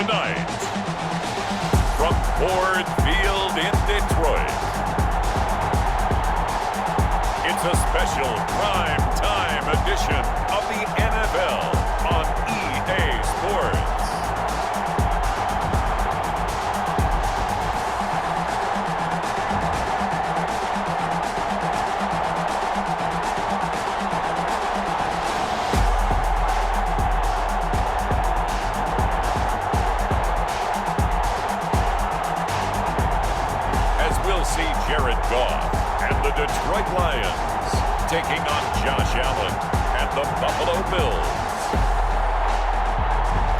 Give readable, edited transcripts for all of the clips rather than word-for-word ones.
Tonight, from Ford Field in Detroit, it's a special prime-time edition of the NFL on EA Sports. Jared Goff and the Detroit Lions taking on Josh Allen and the Buffalo Bills.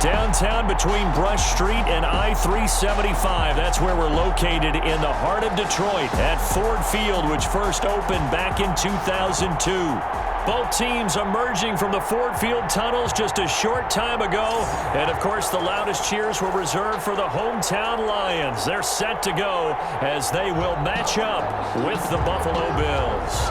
Downtown between Brush Street and I-375. That's where we're located in the heart of Detroit at Ford Field, which first opened back in 2002. Both teams emerging from the Ford Field tunnels just a short time ago. And, of course, the loudest cheers were reserved for the hometown Lions. They're set to go as they will match up with the Buffalo Bills.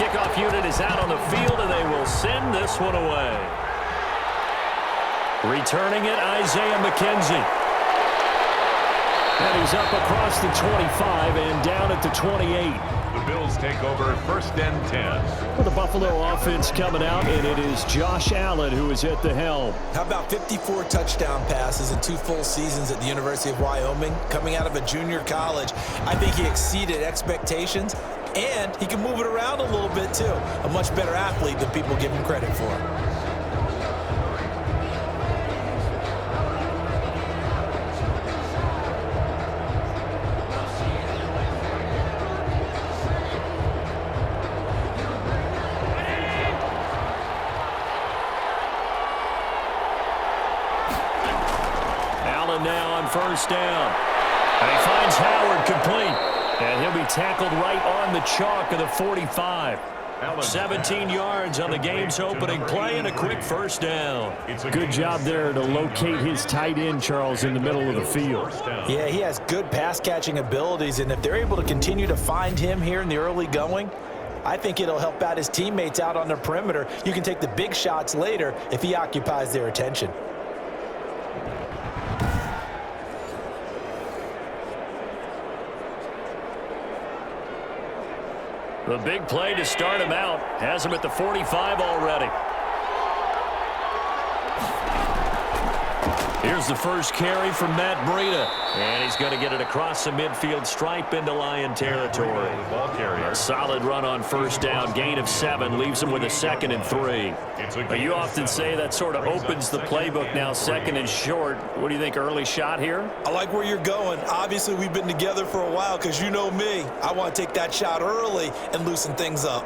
Kickoff unit is out on the field, and they will send this one away. Returning it, Isaiah McKenzie. And he's up across the 25 and down at the 28. The Bills take over 1st and 10. For the Buffalo offense coming out, and it is Josh Allen who is at the helm. How about 54 touchdown passes in 2 full seasons at the University of Wyoming? Coming out of a junior college, I think he exceeded expectations. And he can move it around a little bit, too. A much better athlete than people give him credit for. Allen now on 1st down. And he finds Howard complete. And he'll be tackled right on the chalk of the 45. 17 yards on the game's opening play and a quick 1st down. Good job there to locate his tight end, Charles, in the middle of the field. Yeah, he has good pass-catching abilities, and if they're able to continue to find him here in the early going, I think it'll help out his teammates out on the perimeter. You can take the big shots later if he occupies their attention. The big play to start him out. Has him at the 45 already. Here's the first carry from Matt Breida. And he's going to get it across the midfield stripe into Lion territory. A solid run on 1st down. Gain of 7 leaves him with a 2nd and 3. But you often say that sort of opens the playbook now, 2nd and short. What do you think, early shot here? I like where you're going. Obviously, we've been together for a while because you know me. I want to take that shot early and loosen things up.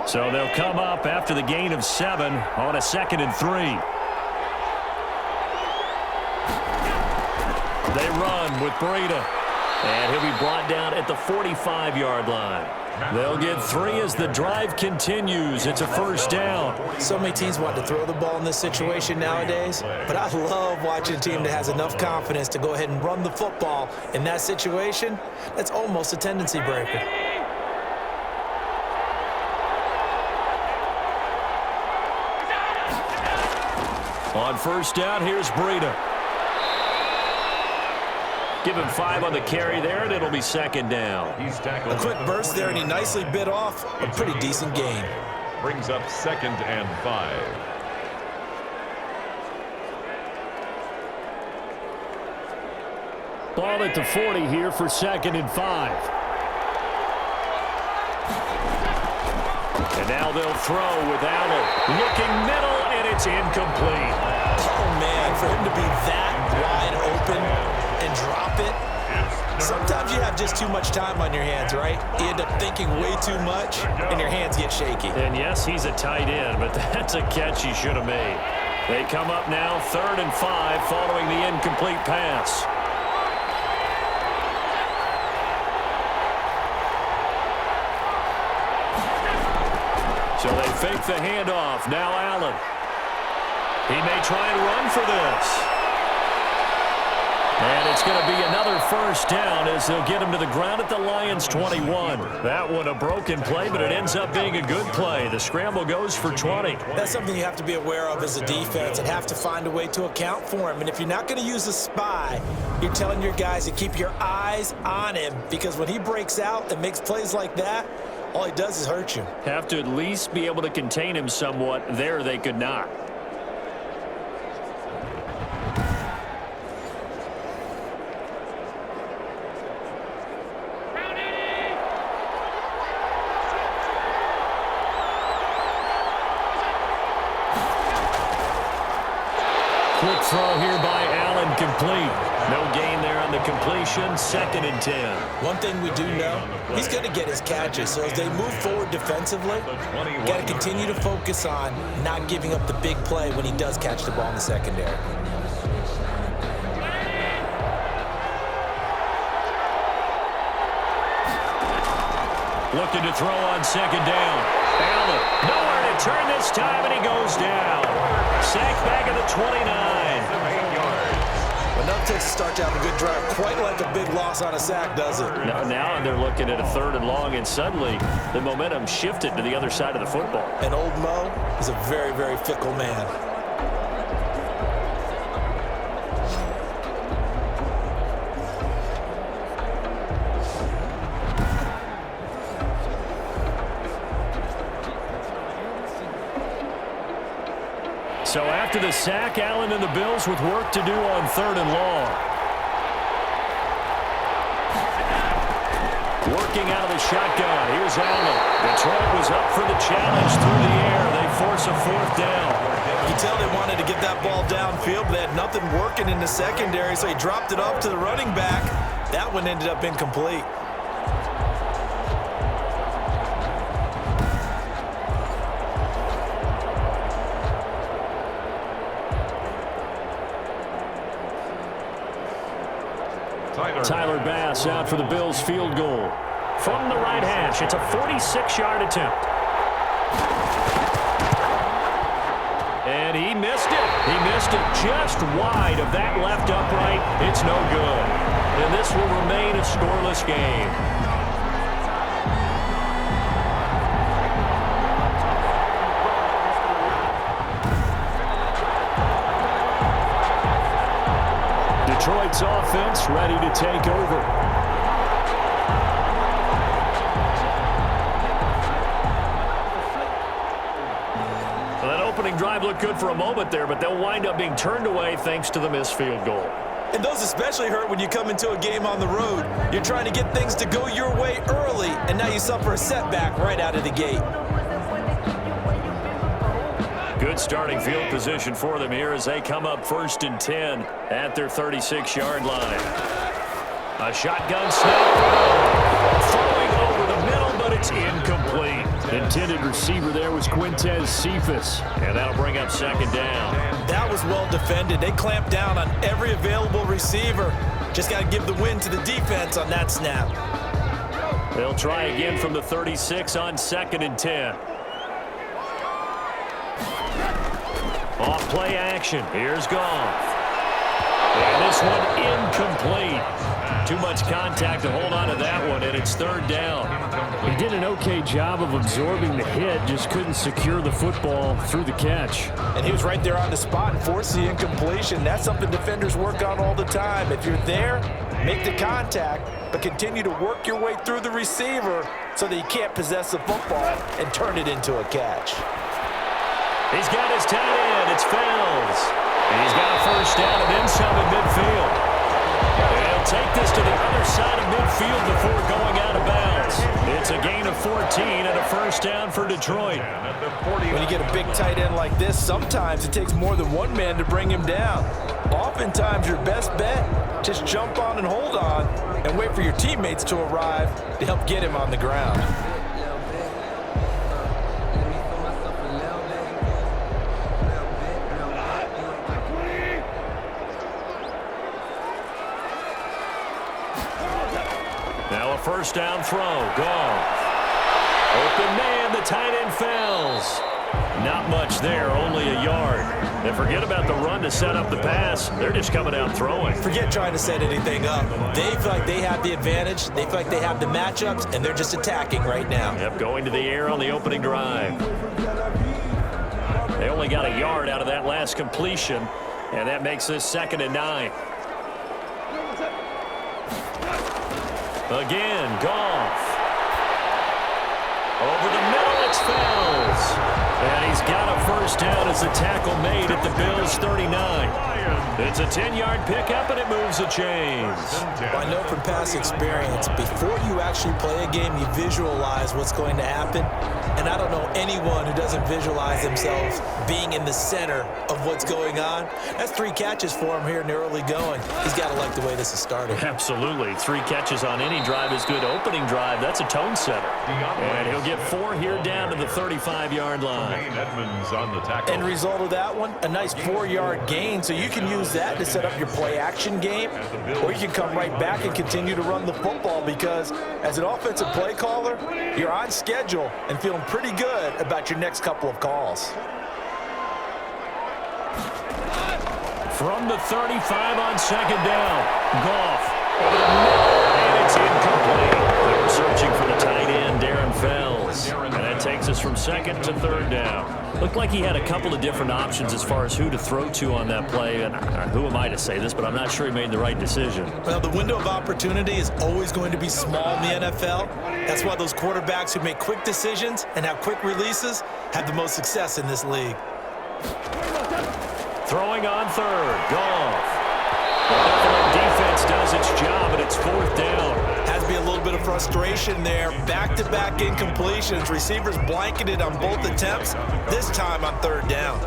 So they'll come up after the gain of 7 on a 2nd and 3. They run with Breida. And he'll be brought down at the 45-yard line. They'll get 3 as the drive continues. It's a 1st down. So many teams want to throw the ball in this situation nowadays, but I love watching a team that has enough confidence to go ahead and run the football. In that situation, that's almost a tendency breaker. On 1st down, here's Breida. Give him 5 on the carry there, and it'll be 2nd down. A quick burst there, and he nicely bit off a pretty decent gain. Brings up 2nd and 5. Ball at the 40 here for 2nd and 5. And now they'll throw with Allen. Looking middle, and it's incomplete. Oh, man, for him to be that wide open and drop it, Sometimes you have just too much time on your hands, right? You end up thinking way too much, and your hands get shaky. And yes, he's a tight end, but that's a catch he should have made. They come up now 3rd and 5 following the incomplete pass. So they fake the handoff. Now Allen. He may try and run for this. And it's going to be another first down as they'll get him to the ground at the Lions' 21. That one a broken play, but it ends up being a good play. The scramble goes for 20. That's something you have to be aware of as a defense and have to find a way to account for him. And if you're not going to use a spy, you're telling your guys to keep your eyes on him, because when he breaks out and makes plays like that, all he does is hurt you. Have to at least be able to contain him somewhat. There they could not. Quick throw here by Allen, complete. No gain there on the completion, 2nd and 10. One thing we do know, he's going to get his catches. So as they move forward defensively, got to continue to focus on not giving up the big play when he does catch the ball in the secondary. Looking to throw on 2nd down. Allen, nowhere to turn this time, and he goes down. Sacked back at the 29. Enough takes to start to have a good drive. Quite like a big loss on a sack, does it? Now they're looking at a 3rd and long, and suddenly the momentum shifted to the other side of the football. And old Mo is a very, very fickle man. So after the sack, Allen and the Bills with work to do on 3rd and long. Working out of the shotgun. Here's Allen. Detroit was up for the challenge through the air. They force a 4th down. You can tell they wanted to get that ball downfield, but they had nothing working in the secondary, so he dropped it off to the running back. That one ended up incomplete. Tyler Bass out for the Bills' field goal. From the right hash, it's a 46-yard attempt. And he missed it. He missed it just wide of that left upright. It's no good. And this will remain a scoreless game. Detroit's offense ready to take over. Well, that opening drive looked good for a moment there, but they'll wind up being turned away thanks to the missed field goal. And those especially hurt when you come into a game on the road. You're trying to get things to go your way early, and now you suffer a setback right out of the gate. Good starting field position for them here as they come up 1st and 10 at their 36-yard line. A shotgun snap. Throwing over the middle, but it's incomplete. Intended receiver there was Quintez Cephas, and that'll bring up 2nd down. That was well defended. They clamped down on every available receiver. Just got to give the win to the defense on that snap. They'll try again from the 36 on 2nd and 10. Off play action. Here's Goff. And this one incomplete. Too much contact to hold on to that one, and it's 3rd down. He did an okay job of absorbing the hit, just couldn't secure the football through the catch. And he was right there on the spot and forced the incompletion. That's something defenders work on all the time. If you're there, make the contact, but continue to work your way through the receiver so that you can't possess the football and turn it into a catch. He's got his tight end. It's Fells. And he's got a 1st down and then some at midfield. And he'll take this to the other side of midfield before going out of bounds. It's a gain of 14 and a 1st down for Detroit. When you get a big tight end like this, sometimes it takes more than one man to bring him down. Oftentimes, your best bet, just jump on and hold on and wait for your teammates to arrive to help get him on the ground. Now a first down throw. Goff. Open man, the tight end fells. Not much there, only a yard. And forget about the run to set up the pass. They're just coming out throwing. Forget trying to set anything up. They feel like they have the advantage. They feel like they have the matchups, and they're just attacking right now. Yep, going to the air on the opening drive. They only got a yard out of that last completion, and that makes this 2nd and 9. Again, Goff. Over the middle, it's Fells. And he's got a first down as the tackle made at the Bills' 39. It's a 10-yard pickup, and it moves the chains. Well, I know from past experience, before you actually play a game, you visualize what's going to happen. And I don't know anyone who doesn't visualize themselves being in the center of what's going on. That's 3 catches for him here in the early going. He's got to like the way this is started. Absolutely. 3 catches on any drive is good. Opening drive, that's a tone setter. And he'll get 4 here down to the 35-yard line. Edmonds on the tackle. End result of that one, a nice 4-yard gain. So you can use that to set up your play-action game, or you can come right back and continue to run the football because as an offensive play caller, you're on schedule and feeling pretty good about your next couple of calls. From the 35 on 2nd down, Goff. And it's incomplete. They were searching for the tight end, Darren Fells. And that takes us from 2nd to 3rd down. Looked like he had a couple of different options as far as who to throw to on that play. And who am I to say this, but I'm not sure he made the right decision. Well, the window of opportunity is always going to be small in the NFL. That's why those quarterbacks who make quick decisions and have quick releases have the most success in this league. Throwing on 3rd, Goff. The Buffalo defense does its job, and it's 4th down. Has to be a little bit of frustration there. Back-to-back incompletions. Receivers blanketed on both attempts, this time on 3rd down.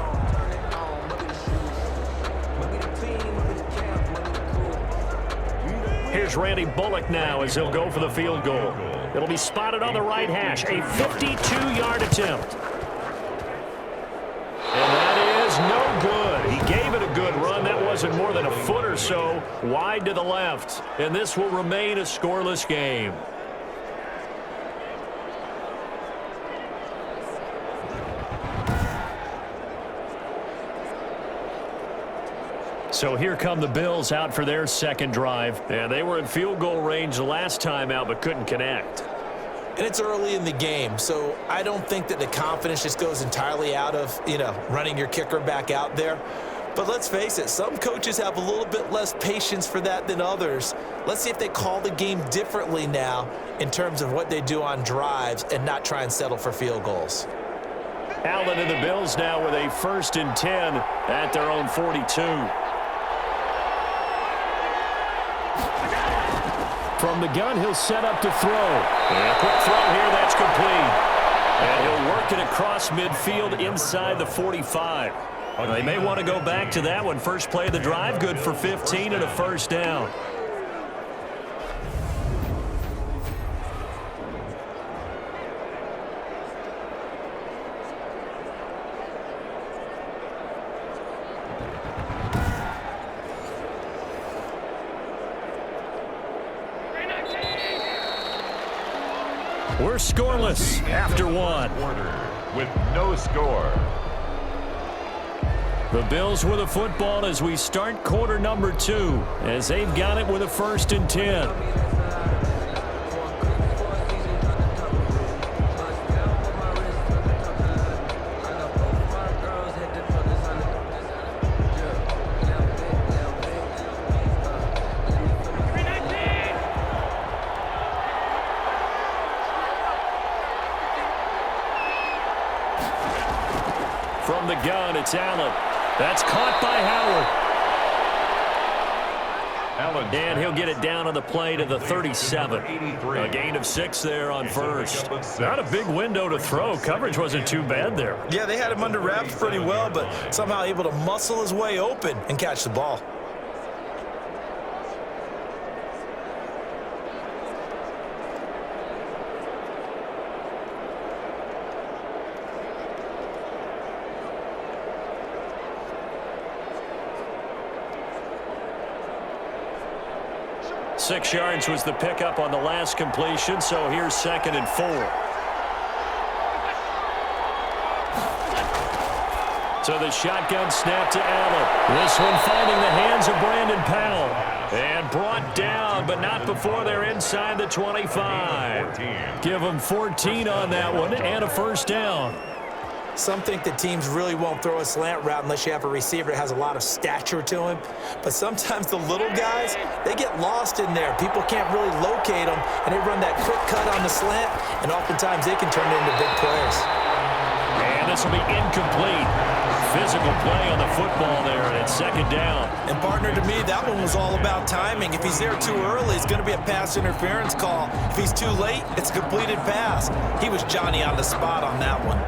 Here's Randy Bullock now as he'll go for the field goal. It'll be spotted on the right hash, a 52-yard attempt. And that is no good. He gave it a good run. That wasn't more than a foot or so wide to the left. And this will remain a scoreless game. So here come the Bills out for their 2nd drive. And they were in field goal range the last time out but couldn't connect. And it's early in the game, so I don't think that the confidence just goes entirely out of, running your kicker back out there. But let's face it, some coaches have a little bit less patience for that than others. Let's see if they call the game differently now in terms of what they do on drives and not try and settle for field goals. Allen and the Bills now with a 1st and 10 at their own 42. From the gun, he'll set up to throw. And a quick throw here, that's complete. And he'll work it across midfield inside the 45. They may want to go back to that one. First play of the drive, good for 15 and a 1st down. We're scoreless after 1. With no score. The Bills with a football as we start quarter number 2, as they've got it with a 1st and 10. From the gun, it's Allen. That's caught by Howard. And he'll get it down on the play to the 37. A gain of 6 there on 1st. Not a big window to throw. Coverage wasn't too bad there. Yeah, they had him under wraps pretty well, but somehow able to muscle his way open and catch the ball. 6 yards was the pickup on the last completion, so here's 2nd and 4. So the shotgun snap to Allen. This one finding the hands of Brandon Powell. And brought down, but not before they're inside the 25. Give them 14 on that one and a first down. Some think that teams really won't throw a slant route unless you have a receiver that has a lot of stature to him. But sometimes the little guys, they get lost in there. People can't really locate them, and they run that quick cut on the slant, and oftentimes they can turn it into big plays. And this will be incomplete. Physical play on the football there, and it's 2nd down. And partner, to me, that one was all about timing. If he's there too early, it's going to be a pass interference call. If he's too late, it's a completed pass. He was Johnny on the spot on that one.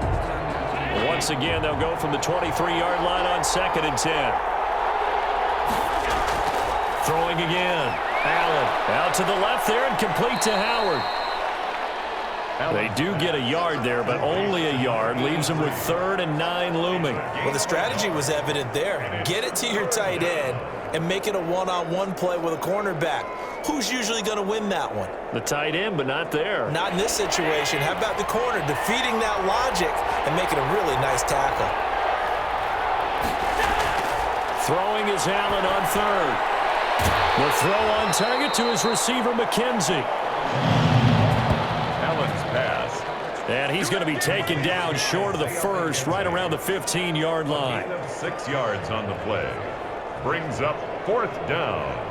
Once again, they'll go from the 23-yard line on 2nd and 10. Throwing again. Allen out to the left there and complete to Howard. They do get a yard there, but only a yard. Leaves them with 3rd and 9 looming. Well, the strategy was evident there. Get it to your tight end and make it a one-on-one play with a cornerback. Who's usually going to win that one? The tight end, but not there. Not in this situation. How about the corner defeating that logic and making a really nice tackle? Throwing is Allen on 3rd. The throw on target to his receiver, McKenzie. Allen's pass. And he's going to be taken down short of the first, right around the 15-yard line. 6 yards on the play. Brings up 4th down.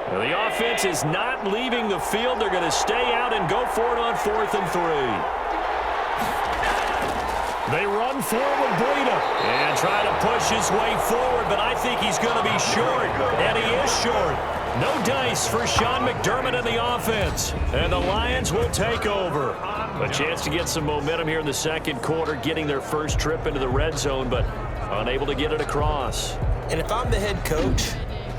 The offense is not leaving the field. They're going to stay out and go for it on 4th and 3. They run forward with Breida and try to push his way forward, but I think he's going to be short, and he is short. No dice for Sean McDermott and the offense, and the Lions will take over. A chance to get some momentum here in the 2nd quarter, getting their first trip into the red zone, but unable to get it across. And if I'm the head coach,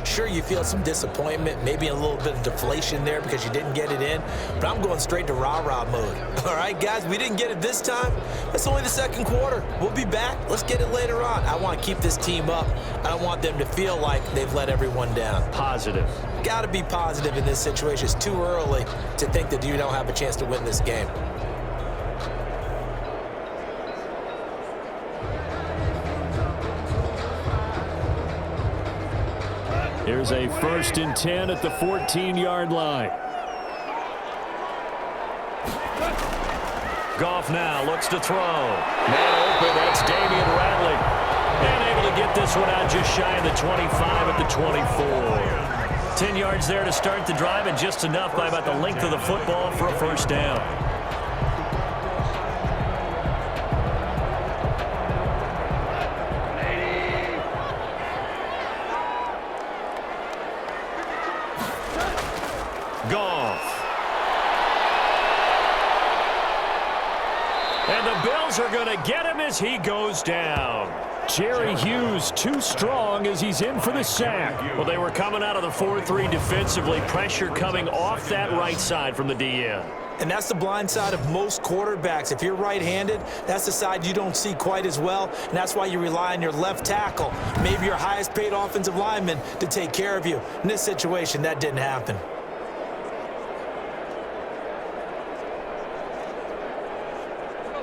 sure, you feel some disappointment, maybe a little bit of deflation there because you didn't get it in, but I'm going straight to rah-rah mode. All right, guys, we didn't get it this time. That's only the 2nd quarter. We'll be back. Let's get it later on. I want to keep this team up. I don't want them to feel like they've let everyone down. Positive. Got to be positive in this situation. It's too early to think that you don't have a chance to win this game. Here's a 1st and 10 at the 14-yard line. Goff now looks to throw. Man open, that's Damian Rattling. And able to get this one out just shy of the 25 at the 24. 10 yards there to start the drive, and just enough by about the length of the football for a first down. And the Bills are going to get him as he goes down. Jerry Hughes too strong as he's in for the sack. Well, they were coming out of the 4-3 defensively. Pressure coming off that right side from the DN. And that's the blind side of most quarterbacks. If you're right-handed, that's the side you don't see quite as well, and that's why you rely on your left tackle, maybe your highest-paid offensive lineman, to take care of you. In this situation, that didn't happen.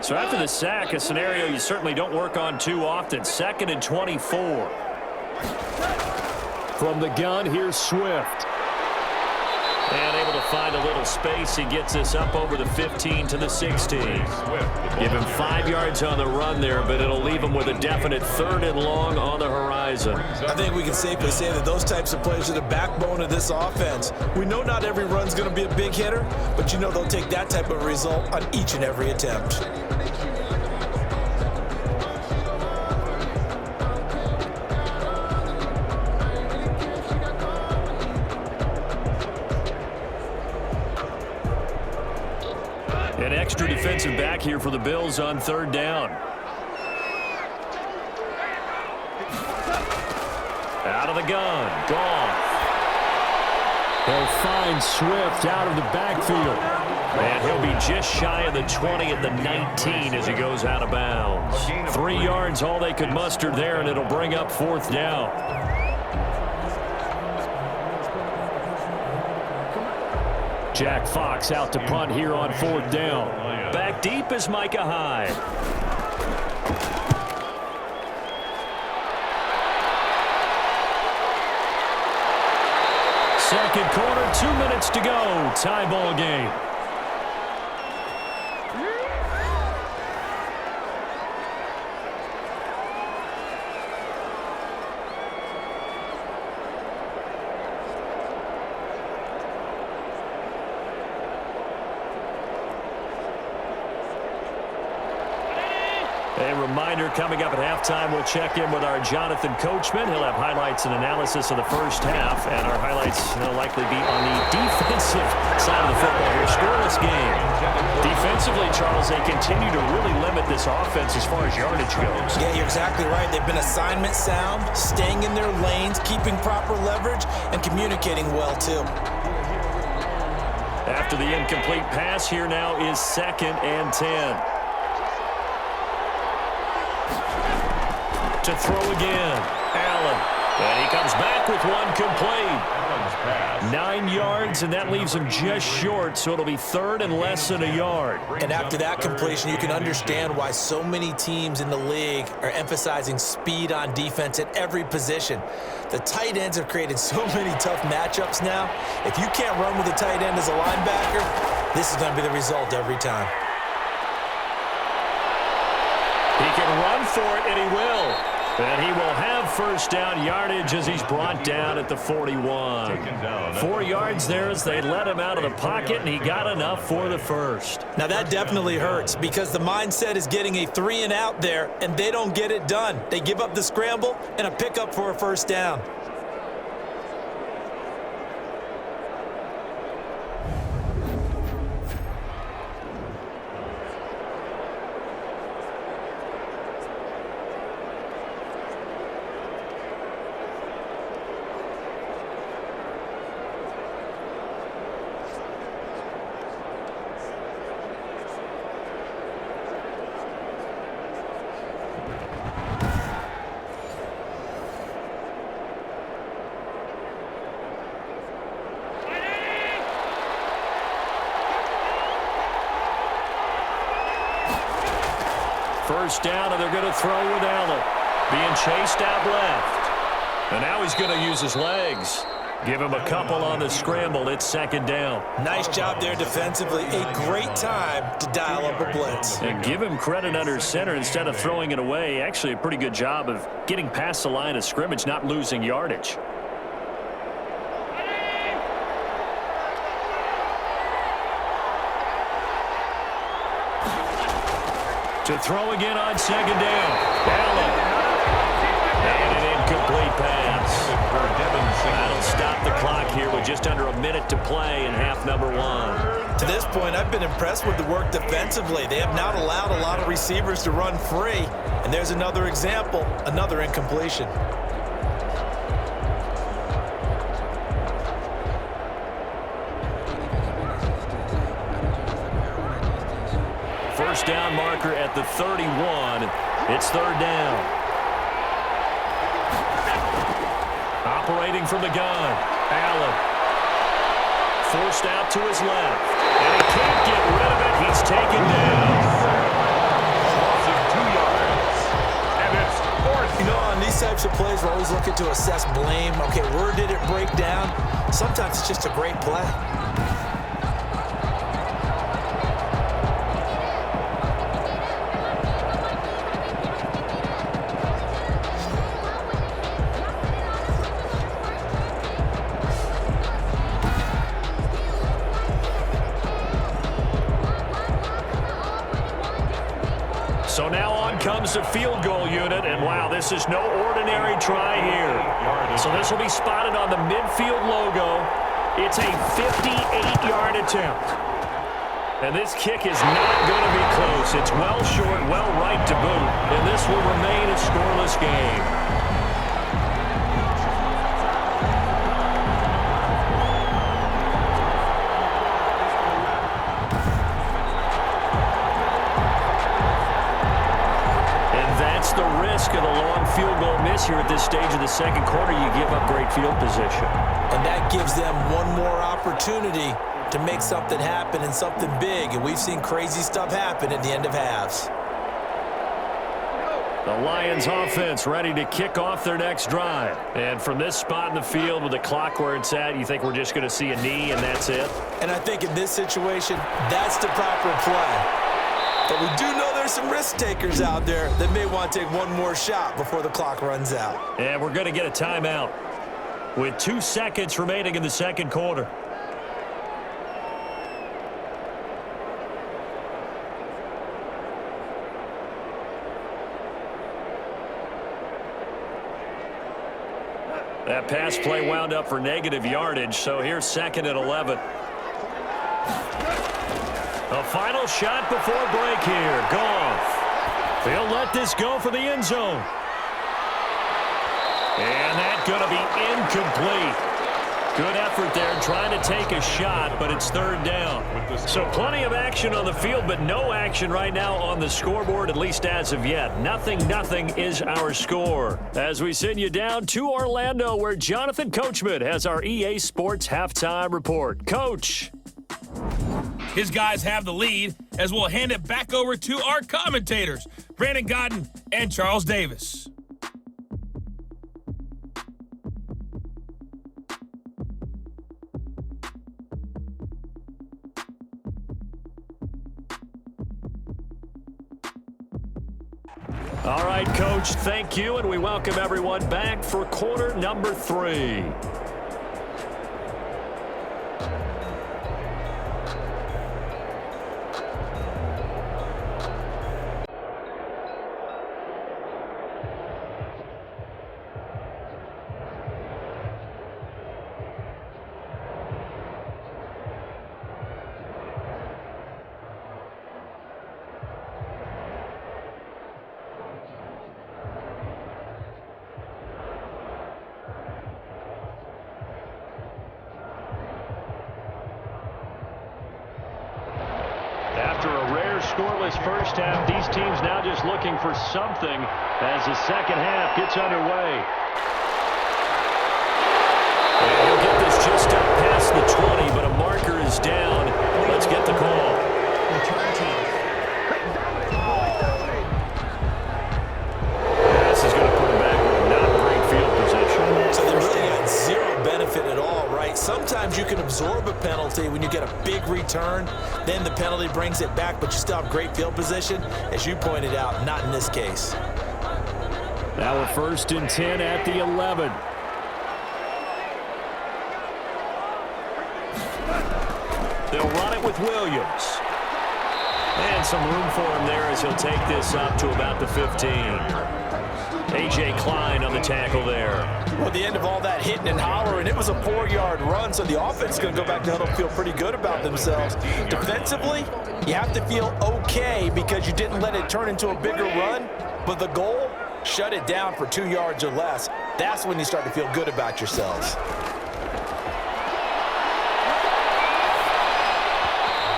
So after the sack, a scenario you certainly don't work on too often. 2nd and 24. From the gun, here's Swift. And able to find a little space. He gets this up over the 15 to the 16. Give him 5 yards on the run there, but it'll leave him with a definite 3rd and long on the horizon. I think we can safely say that those types of plays are the backbone of this offense. We know not every run's going to be a big hitter, but you know they'll take that type of result on each and every attempt. coming back here for the Bills on third down. Out of the gun. Gone. They'll find Swift out of the backfield. And he'll be just shy of the 20 at the 19 as he goes out of bounds. 3 yards, all they could muster there, and it'll bring up fourth down. Jack Fox out to punt here on fourth down. Back deep is Micah Hyde. Second quarter, 2 minutes to go. Tie ball game. A reminder, coming up at halftime, we'll check in with our Jonathan Coachman. He'll have highlights and analysis of the first half, and our highlights will likely be on the defensive side of the football here. Scoreless game. Defensively, Charles, they continue to really limit this offense as far as yardage goes. Yeah, you're exactly right. They've been assignment sound, staying in their lanes, keeping proper leverage, and communicating well, too. After the incomplete pass, here now is 2nd and 10. To throw again, Allen. And he comes back with one complete. 9 yards, and that leaves him just short, so it'll be 3rd and less than a yard. And after that completion, you can understand why so many teams in the league are emphasizing speed on defense at every position. The tight ends have created so many tough matchups now. If you can't run with a tight end as a linebacker, this is going to be the result every time. He can run for it, and he will. And he will have first down yardage as he's brought down at the 41. 4 yards there as they let him out of the pocket, and he got enough for the first. Now that definitely hurts because the mindset is getting a 3 and out there, and they don't get it done. They give up the scramble and a pickup for a first down. First down, and they're going to throw with Allen. Being chased out left. And now he's going to use his legs. Give him a couple on the scramble. It's 2nd down. Nice job there defensively. A great time to dial up a blitz. And give him credit under center instead of throwing it away. Actually, a pretty good job of getting past the line of scrimmage, not losing yardage. To throw again on 2nd down. Allen. And an incomplete pass. That'll stop the clock here with just under a minute to play in half number 1. To this point, I've been impressed with the work defensively. They have not allowed a lot of receivers to run free. And there's another example, another incompletion. First down marker at the 31. It's 3rd down. Operating from the gun. Allen. Forced out to his left. And he can't get rid of it. He's taken down. Loss of 2 yards. And it's 4th. You know, on these types of plays, we're always looking to assess blame. Okay, where did it break down? Sometimes it's just a great play. So now on comes the field goal unit, and wow, this is no ordinary try here. So this will be spotted on the midfield logo. It's a 58-yard attempt. And this kick is not going to be close. It's well short, well right to boot. And this will remain a scoreless game. The risk of the long field goal miss here at this stage of the second quarter. You give up great field position. And that gives them one more opportunity to make something happen and something big. And we've seen crazy stuff happen at the end of halves. The Lions offense ready to kick off their next drive. And from this spot in the field with the clock where it's at, you think we're just going to see a knee and that's it? And I think in this situation, that's the proper play. But we do know there's some risk takers out there that may want to take one more shot before the clock runs out. And we're going to get a timeout with 2 seconds remaining in the second quarter. That pass play wound up for negative yardage, so here's 2nd and 11. A final shot before break here. Goff. They'll let this go for the end zone. And that's going to be incomplete. Good effort there trying to take a shot, but it's 3rd down. So plenty of action on the field, but no action right now on the scoreboard, at least as of yet. Nothing is our score. As we send you down to Orlando, where Jonathan Coachman has our EA Sports Halftime Report. Coach. His guys have the lead as we'll hand it back over to our commentators, Brandon Godden and Charles Davis. All right, Coach, thank you, and we welcome everyone back for quarter number 3. After a rare scoreless first half, these teams now just looking for something as the second half gets underway. And he'll get this just up past the 20, but a marker is down. Let's get the call. This is going to put him back with not great field position. So they really got zero benefit at all, right? Sometimes you can absorb a penalty when you get a big return. Then the penalty brings it back, but you still have great field position. As you pointed out, not in this case. Now a 1st and 10 at the 11. They'll run it with Williams. And some room for him there as he'll take this up to about the 15. A.J. Klein on the tackle there. Well, the end of all that hitting and hollering, it was a 4-yard run, so the offense is going to go back to huddle and feel pretty good about themselves. Defensively, you have to feel okay because you didn't let it turn into a bigger run, but the goal, shut it down for 2 yards or less. That's when you start to feel good about yourselves.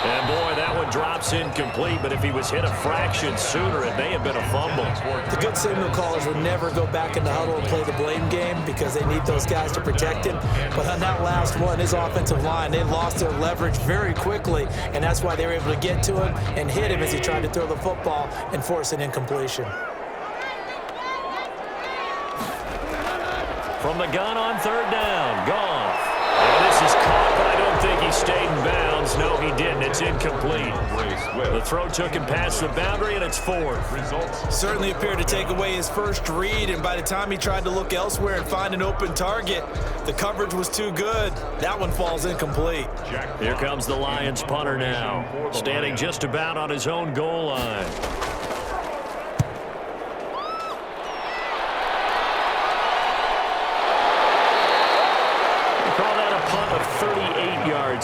And boy, that one drops incomplete, but if he was hit a fraction sooner, it may have been a fumble. The good signal callers would never go back in the huddle and play the blame game because they need those guys to protect him. But on that last one, his offensive line, they lost their leverage very quickly, and that's why they were able to get to him and hit him as he tried to throw the football and force an incompletion. From the gun on 3rd down, Goff. And this is caught, but I don't think he stayed in bounds. No, he didn't. It's incomplete. The throw took him past the boundary, and it's 4th. Certainly appeared to take away his first read, and by the time he tried to look elsewhere and find an open target, the coverage was too good. That one falls incomplete. Here comes the Lions punter now, standing just about on his own goal line.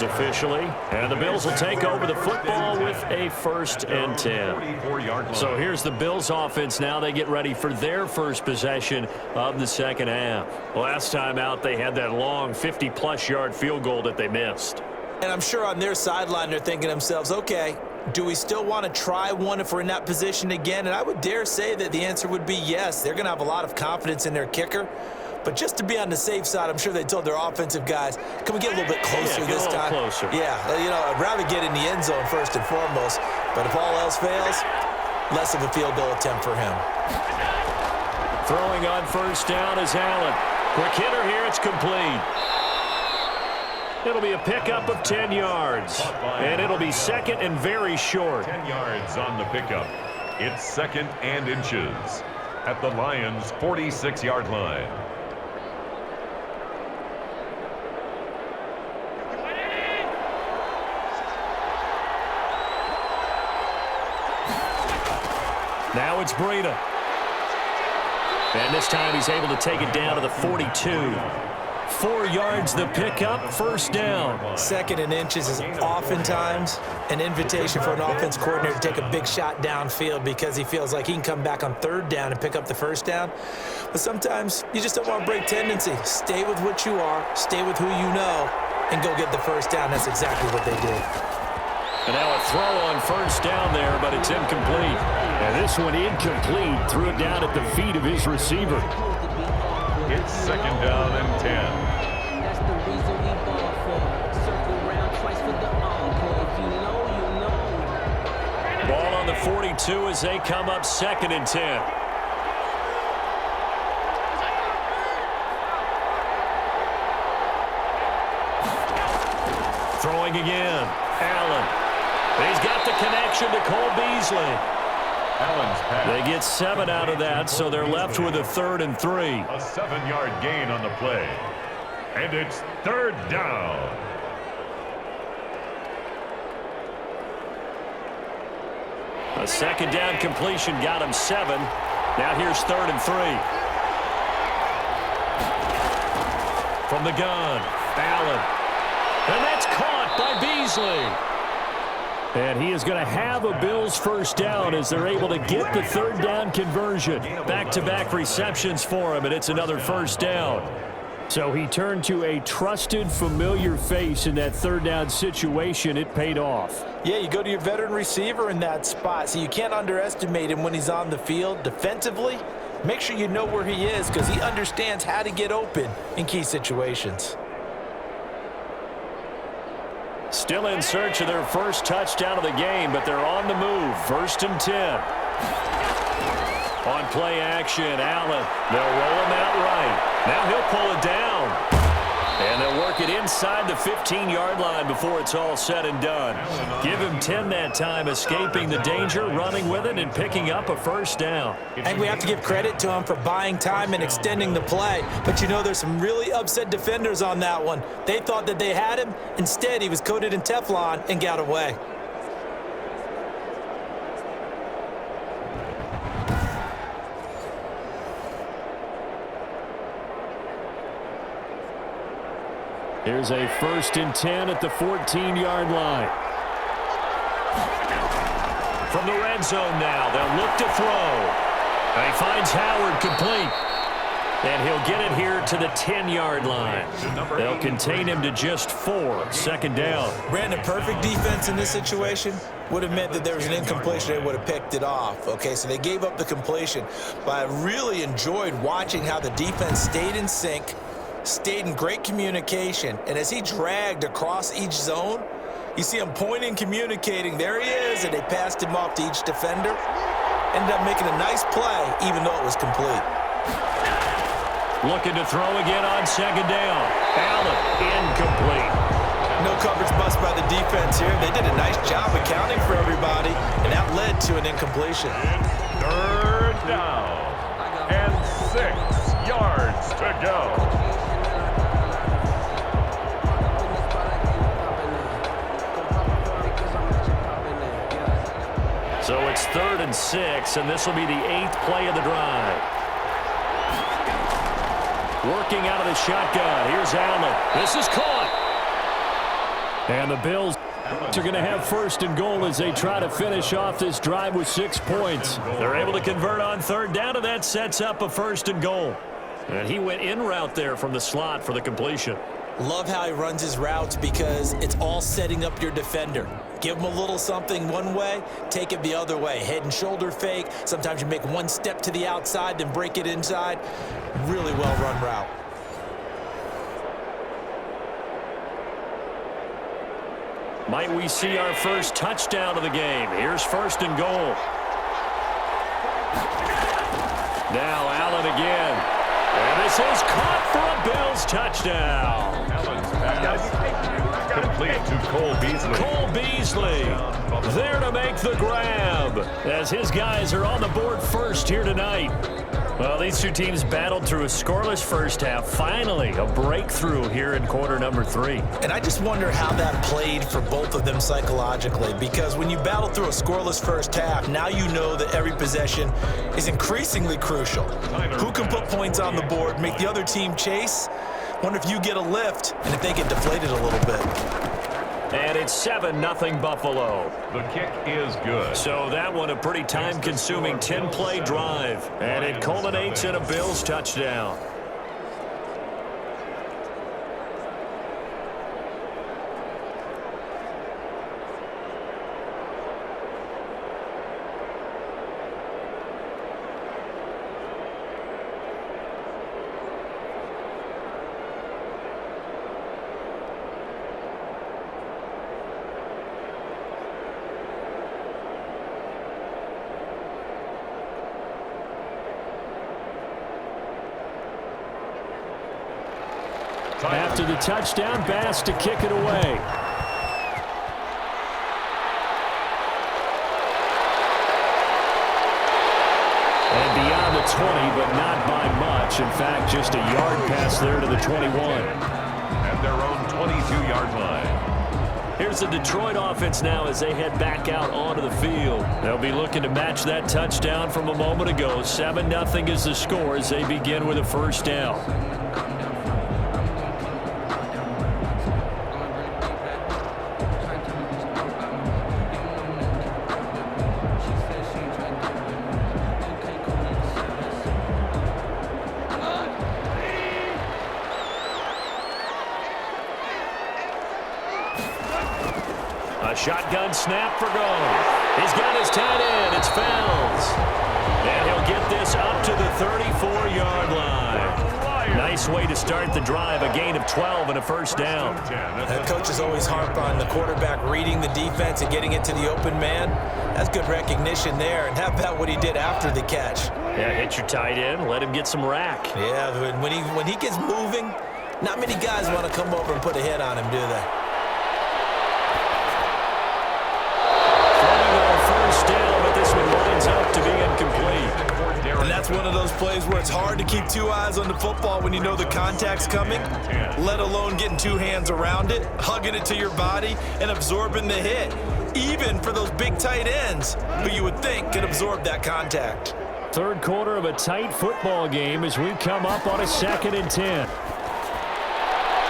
snapped officially, and the Bills will take over the football with a 1st and 10. So here's the Bills offense now. They get ready for their first possession of the second half. Last time out, they had that long 50-plus yard field goal that they missed. And I'm sure on their sideline they're thinking to themselves, okay, do we still want to try one if we're in that position again? And I would dare say that the answer would be yes. They're going to have a lot of confidence in their kicker. But just to be on the safe side, I'm sure they told their offensive guys, can we get a little bit closer this time? Closer. Yeah, I'd rather get in the end zone first and foremost. But if all else fails, less of a field goal attempt for him. Throwing on 1st down is Allen. Quick hitter here, it's complete. It'll be a pickup of 10 yards. And it'll be 2nd and very short. 10 yards on the pickup. It's 2nd and inches at the Lions' 46-yard line. Now it's Breida. And this time he's able to take it down to the 42. 4 yards the pickup, 1st down. 2nd and inches is oftentimes an invitation for an offense coordinator to take a big shot downfield because he feels like he can come back on 3rd down and pick up the 1st down. But sometimes you just don't want to break tendency. Stay with what you are, stay with who you know, and go get the 1st down. That's exactly what they did. And now a throw on 1st down there, but it's incomplete. And this one incomplete. Threw it down at the feet of his receiver. It's 2nd down and 10. That's the reason we ball for. Circle round twice for the encore. If you know, you know. Ball on the 42 as they come up 2nd and 10. Throwing again. Allen. He's got the connection to Cole Beasley. Allen's pass. They get 7 out of that, so they're left with a 3rd and 3. A 7-yard gain on the play. And it's 3rd down. A 2nd down completion got him 7. Now here's 3rd and 3. From the gun, Allen. And that's caught by Beasley. And he is going to have a Bills 1st down as they're able to get the 3rd down conversion. Back-to-back receptions for him, and it's another 1st down. So he turned to a trusted, familiar face in that 3rd down situation. It paid off. Yeah, you go to your veteran receiver in that spot, so you can't underestimate him when he's on the field. Defensively, make sure you know where he is because he understands how to get open in key situations. Still in search of their first touchdown of the game, but they're on the move. 1st and 10. On play action, Allen. They'll roll him out right. Now he'll pull it down. And they'll work it inside the 15-yard line before it's all said and done. Give him 10 that time, escaping the danger, running with it, and picking up a 1st down. I think we have to give credit to him for buying time and extending the play. But you know, there's some really upset defenders on that one. They thought that they had him. Instead, he was coated in Teflon and got away. Here's a 1st and 10 at the 14-yard line. From the red zone now, they'll look to throw. And he finds Howard complete. And he'll get it here to the 10-yard line. They'll contain him to just 4. 2nd down. Brandon, perfect defense in this situation would have meant that there was an incompletion. They would have picked it off. Okay, so they gave up the completion. But I really enjoyed watching how the defense stayed in sync, stayed in great communication, and as he dragged across each zone, you see him pointing, communicating. There he is, and they passed him off to each defender. Ended up making a nice play, even though it was complete. Looking to throw again on 2nd down. Allen, incomplete. No coverage bust by the defense here. They did a nice job accounting for everybody, and that led to an incompletion. 3rd down and 6 yards to go. So it's 3rd and 6, and this will be the 8th play of the drive. Working out of the shotgun. Here's Allen. This is caught. And the Bills are going to have first and goal as they try to finish off this drive with 6 points. They're able to convert on third down, and that sets up a first and goal. And he went in route there from the slot for the completion. Love how he runs his routes because it's all setting up your defender. Give him a little something one way, take it the other way. Head and shoulder fake. Sometimes you make one step to the outside, then break it inside. Really well run route. Might we see our first touchdown of the game? Here's first and goal. Now Allen again. And this is caught for a Bills touchdown. Allen's pass complete to Cole Beasley. Cole Beasley there to make the grab as his guys are on the board first here tonight. Well, these two teams battled through a scoreless first half. Finally, a breakthrough here in quarter number 3. And I just wonder how that played for both of them psychologically, because when you battle through a scoreless first half, now you know that every possession is increasingly crucial. Who can put points on the board, make the other team chase? Wonder if you get a lift and if they get deflated a little bit. And it's 7-0 Buffalo. The kick is good. So that one a pretty time-consuming 10-play drive. And it culminates in a Bills touchdown. After the touchdown, Bass to kick it away. And beyond the 20, but not by much. In fact, just a yard pass there to the 21. At their own 22-yard line. Here's the Detroit offense now as they head back out onto the field. They'll be looking to match that touchdown from a moment ago. 7-0 is the score as they begin with a first down. A shotgun snap for goal. He's got his tight end. It's Fells. And he'll get this up to the 34-yard line. Nice way to start the drive. A gain of 12 and a first down. The coaches always harp on the quarterback reading the defense and getting it to the open man. That's good recognition there. And how about what he did after the catch? Yeah, hit your tight end. Let him get some rack. Yeah, when he gets moving, not many guys want to come over and put a hit on him, do they? Down, but this one lines up to be incomplete. And that's one of those plays where it's hard to keep two eyes on the football when you know the contact's coming, let alone getting two hands around it, hugging it to your body, and absorbing the hit, even for those big tight ends who you would think could absorb that contact. Third quarter of a tight football game as we come up on a 2nd and 10.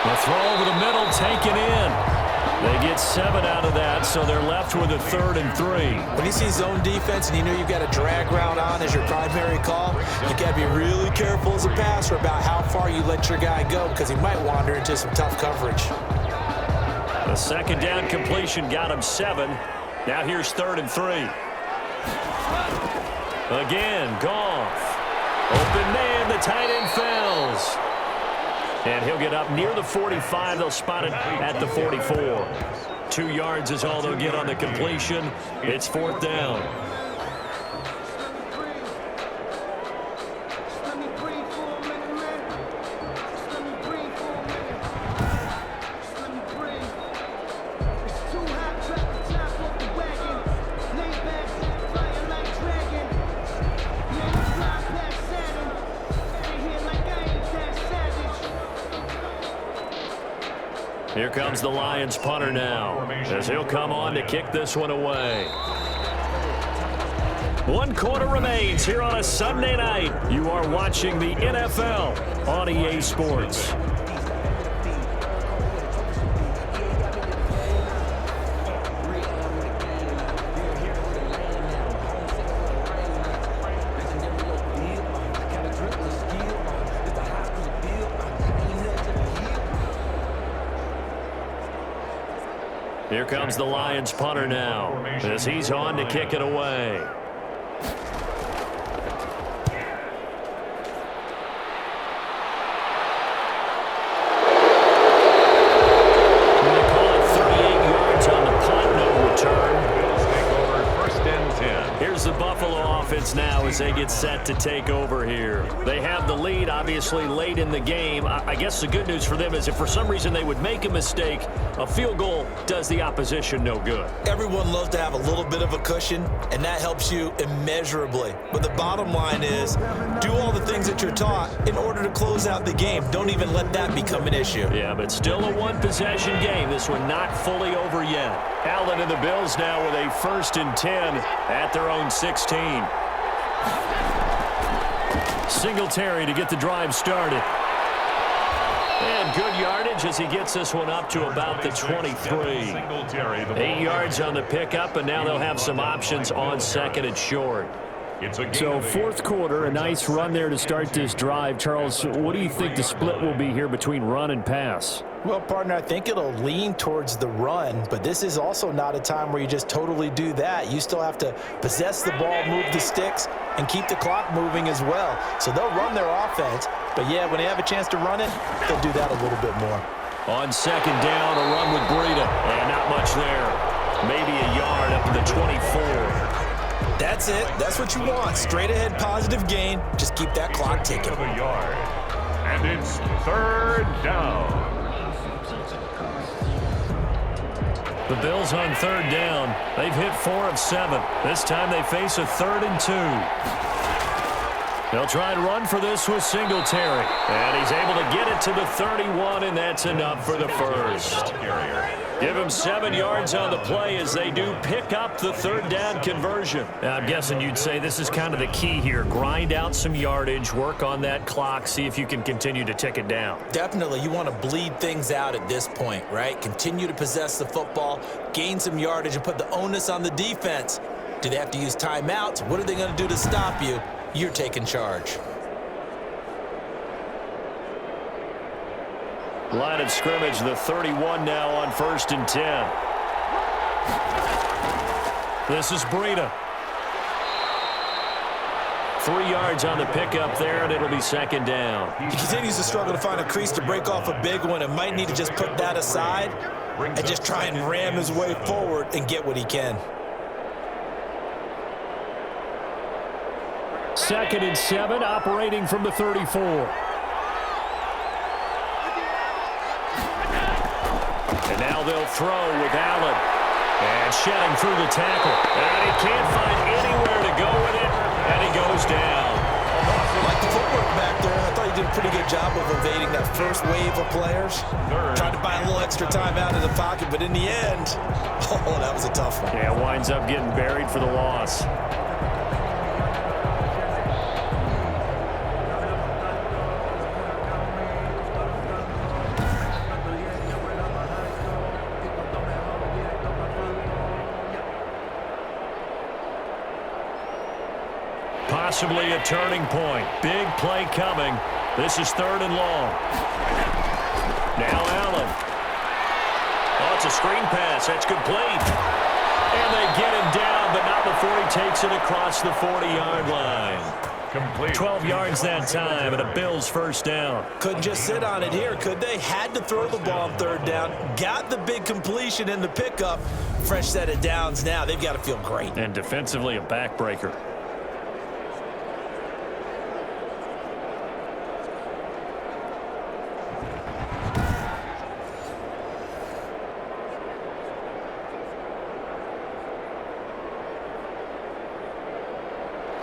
The throw over the middle taken in. They get 7 out of that, so they're left with a 3rd and 3. When you see zone defense and you know you've got a drag route on as your primary call, you got to be really careful as a passer about how far you let your guy go because he might wander into some tough coverage. The second down completion got him 7. Now here's 3rd and 3. Again, Goff. Open man, the tight end Fells. And he'll get up near the 45. They'll spot it at the 44. 2 yards is all they'll get on the completion. It's 4th down. Here comes the Lions punter now, as he'll come on to kick this one away. 1 quarter remains here on a Sunday night. You are watching the NFL on EA Sports. Here comes the Lions punter now as he's on to kick it away. They call it 38 yards on the punt, no return. Bills take over 1st and 10. Here's the Buffalo offense now as they get set to take over here. They have the lead, obviously, late in the game. I guess the good news for them is if for some reason they would make a mistake, a field goal does the opposition no good. Everyone loves to have a little bit of a cushion, and that helps you immeasurably. But the bottom line is, do all the things that you're taught in order to close out the game. Don't even let that become an issue. Yeah, but still a one-possession game. This one not fully over yet. Allen and the Bills now with a 1st and 10 at their own 16. Singletary to get the drive started. And good yardage as he gets this one up to about the 23. 8 yards on the pickup, and now they'll have some options on 2nd and short. So 4th quarter, a nice run there to start this drive. Charles, what do you think the split will be here between run and pass? Well, partner, I think it'll lean towards the run, but this is also not a time where you just totally do that. You still have to possess the ball, move the sticks, and keep the clock moving as well. So they'll run their offense, but yeah, when they have a chance to run it, they'll do that a little bit more. On 2nd down, a run with Breida, and not much there. Maybe a yard up to the 24. That's it. That's what you want. Straight ahead positive gain. Just keep that clock ticking. A yard. And it's 3rd down. The Bills on 3rd down. They've hit 4 of 7. This time they face a 3rd and 2. They'll try and run for this with Singletary. And he's able to get it to the 31, and that's enough for the first. Give him 7 yards on the play as they do pick up the 3rd down conversion. Now, I'm guessing you'd say this is kind of the key here. Grind out some yardage, work on that clock, see if you can continue to tick it down. Definitely. You want to bleed things out at this point, right? Continue to possess the football, gain some yardage, and put the onus on the defense. Do they have to use timeouts? What are they going to do to stop you? You're taking charge. Line of scrimmage, the 31 now on 1st and 10. This is Breida. 3 yards on the pickup there, and it'll be 2nd down. He continues to struggle to find a crease to break off a big one and might need to just put that aside and just try and ram his way forward and get what he can. 2nd and 7, operating from the 34. And now they'll throw with Allen. And shedding through the tackle. And he can't find anywhere to go with it. And he goes down. Like the footwork back there, I thought he did a pretty good job of evading that first wave of players. Tried to buy a little extra time out of the pocket, but in the end, oh, that was a tough one. Yeah, winds up getting buried for the loss. Possibly a turning point. Big play coming. This is 3rd and long. Now Allen. Oh, it's a screen pass. That's complete. And they get him down, but not before he takes it across the 40-yard line. Complete. 12 yards that time, and a Bills 1st down. Couldn't just sit on it here, could they? Had to throw the ball on 3rd down. Got the big completion in the pickup. Fresh set of downs now. They've got to feel great. And defensively, a backbreaker.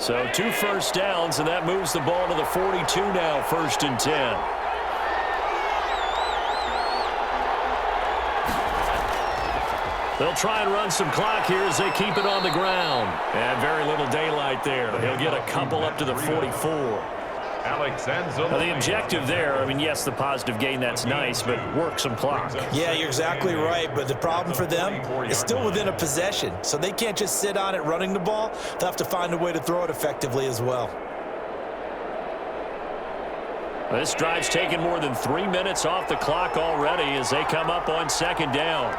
So 2 first downs, and that moves the ball to the 42 now, 1st and 10. They'll try and run some clock here as they keep it on the ground. And very little daylight there. He'll get a couple up to the 44. Now the objective there, I mean, yes, the positive gain, that's nice, but work some clock. Yeah, you're exactly right, but the problem for them is still within a possession, so they can't just sit on it running the ball. They'll have to find a way to throw it effectively as well. This drive's taken more than 3 minutes off the clock already as they come up on 2nd down.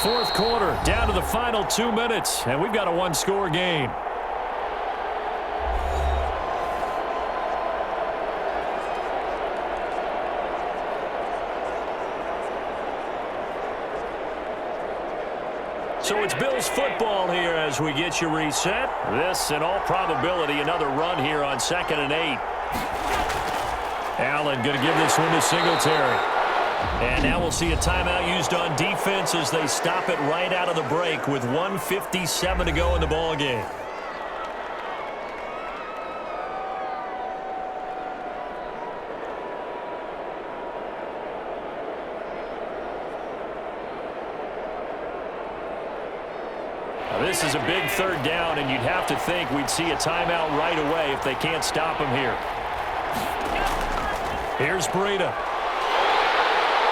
fourth quarter, down to the final 2 minutes, and we've got a one-score game. So it's Bills football here as we get you reset. This, in all probability, another run here on 2nd and 8. Allen going to give this one to Singletary. And now we'll see a timeout used on defense as they stop it right out of the break with 1:57 to go in the ball game. This is a big third down, and you'd have to think we'd see a timeout right away if they can't stop him here. Here's Breida.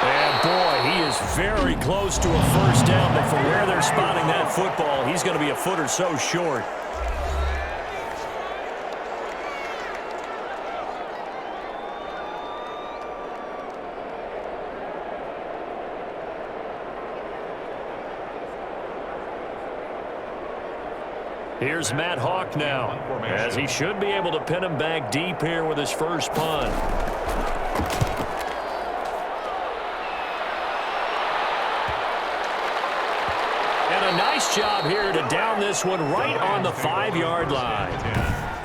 And, boy, he is very close to a first down, but from where they're spotting that football, he's going to be a foot or so short. Here's Matt Hawk now, as he should be able to pin him back deep here with his first punt. And a nice job here to down this one right on the 5-yard line.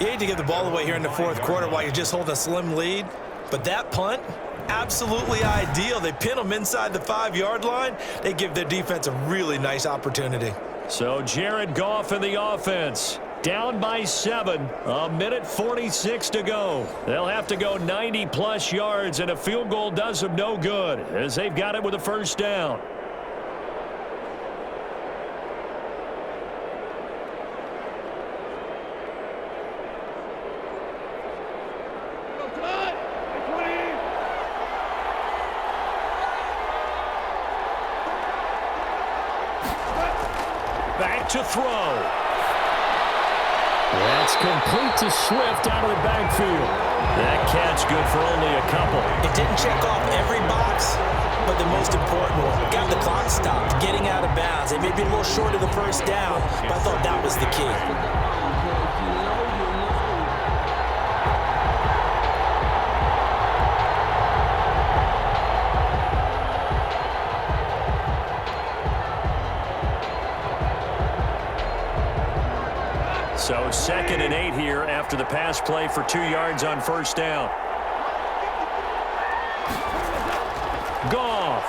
You hate to give the ball away here in the fourth quarter while you're just holding a slim lead, but that punt, absolutely ideal. They pin them inside the 5-yard line. They give their defense a really nice opportunity. So Jared Goff in the offense, down by 7, 1:46 to go. They'll have to go 90-plus yards, and a field goal does them no good as they've got it with a first down. Back to throw. That's complete to Swift out of the backfield. That catch good for only a couple. It didn't check off every box, but the most important one. Got the clock stopped, getting out of bounds. They may be a little short of the first down, but I thought that was the key. So 2nd and 8 here after the pass play for 2 yards on first down. Goff.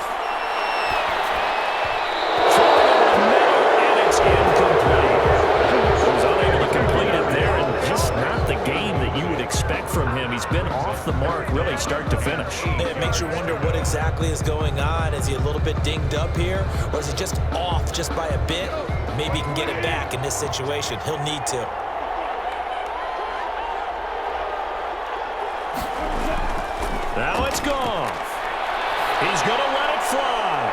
And it's incomplete. He was unable to complete it there, and just not the game that you would expect from him. He's been off the mark really start to finish. It makes you wonder what exactly is going on. Is he a little bit dinged up here, or is he just off just by a bit? Maybe he can get it back in this situation. He'll need to. Now it's Goff. He's going to let it fly.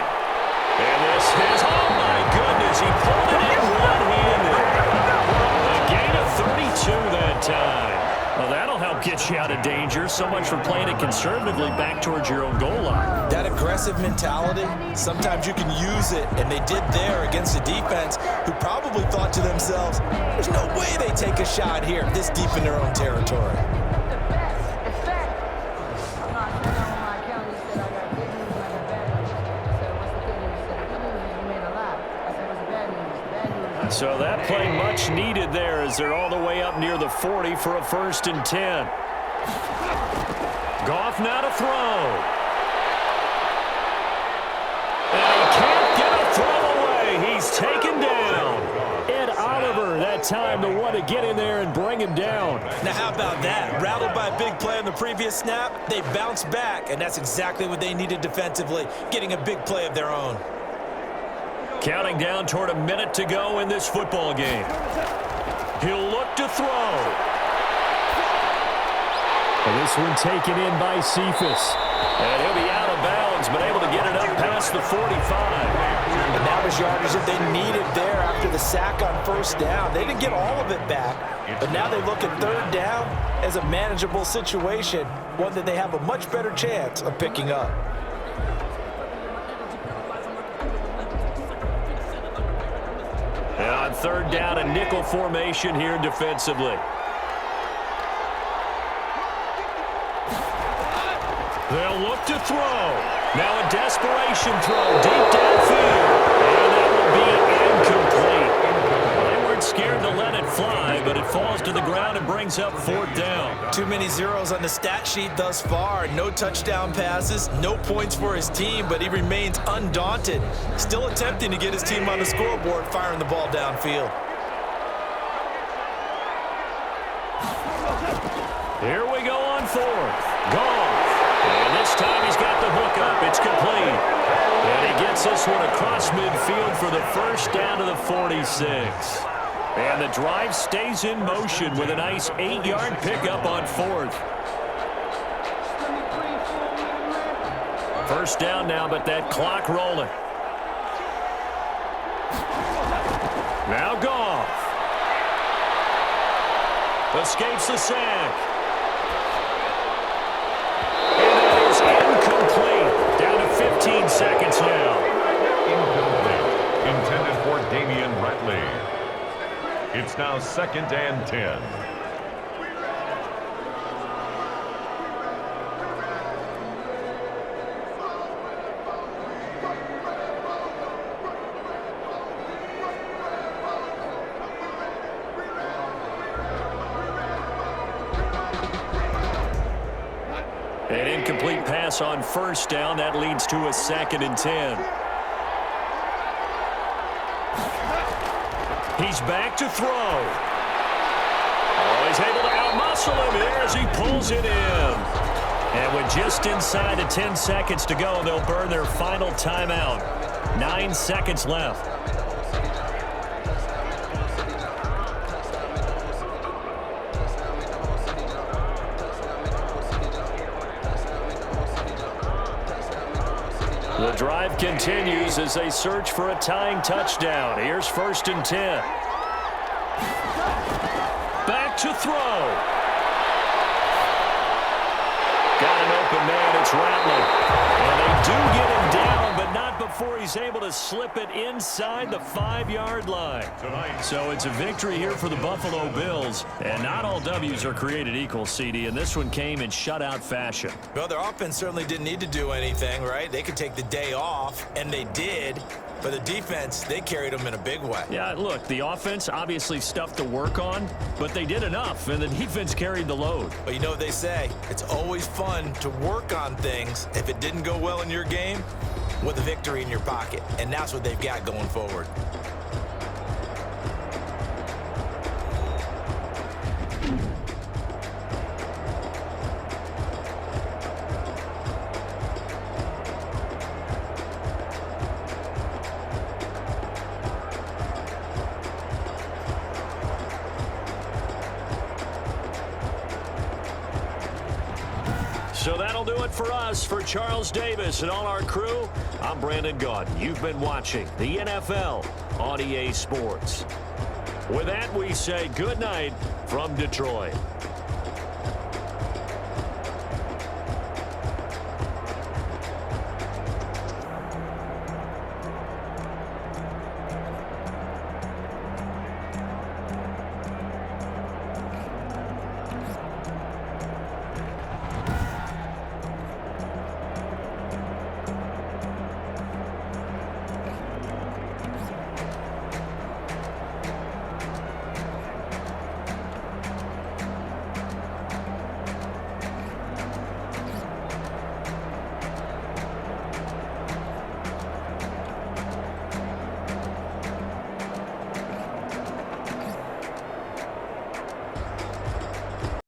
And this is, oh my goodness, he pulled it in one-handed. A gain of 32 that time. Well, that'll help get you out of danger. So much for playing it conservatively back towards your own goal line. That aggressive mentality, sometimes you can use it, and they did there against a defense who probably thought to themselves, there's no way they take a shot here this deep in their own territory. So that play much needed there as they're all the way up near the 40 for a 1st and 10. Goff now to throw. And he can't get a throw away. He's taken down. Ed Oliver that time the one to get in there and bring him down. Now how about that? Rattled by a big play on the previous snap, they bounced back, and that's exactly what they needed defensively, getting a big play of their own. Counting down toward a minute to go in this football game. He'll look to throw. And this one taken in by Cephas. And he'll be out of bounds, but able to get it up past the 45. And that was yardage that they needed there after the sack on first down. They didn't get all of it back, but now they look at third down as a manageable situation, one that they have a much better chance of picking up. On third down, a nickel formation here defensively. They'll look to throw. Now a desperation throw deep downfield. And that will be incomplete. Well, they weren't scared to let it fly, but it falls to the ground and brings up fourth down. Too many zeros on the stat sheet thus far. No touchdown passes, no points for his team, but he remains undaunted. Still attempting to get his team on the scoreboard, firing the ball downfield. Here we go on fourth. Goff. And this time he's got the hook up. It's complete. And he gets this one across midfield for the first down to the 46. And the drive stays in motion with a nice 8-yard pickup on fourth. First down now, but that clock rolling. Now Goff. Escapes the sack. Incomplete. Down to 15 seconds now. Incomplete. Intended for Damian Ratley. It's now 2nd and 10. An incomplete pass on first down. That leads to a 2nd and 10. He's back to throw. Oh, he's able to outmuscle him here as he pulls it in. And with just inside of 10 seconds to go, they'll burn their final timeout. 9 seconds left. The drive continues as they search for a tying touchdown. Here's 1st and 10. Back to throw. Got an open man. It's Ratley. And they do get him down, but not before he's able to slip it inside the 5-yard line. So it's a victory here for the Buffalo Bills. And not all W's are created equal, CD, and this one came in shutout fashion. Well, their offense certainly didn't need to do anything, right? They could take the day off, and they did. But the defense, they carried them in a big way. Yeah, look, the offense obviously stuff to work on, but they did enough, and the defense carried the load. But you know what they say, it's always fun to work on things if it didn't go well in your game with a victory in your pocket. And that's what they've got going forward. So that'll do it for us. For Charles Davis and all our crew, I'm Brandon Gaudin. You've been watching the NFL on EA Sports. With that, we say good night from Detroit.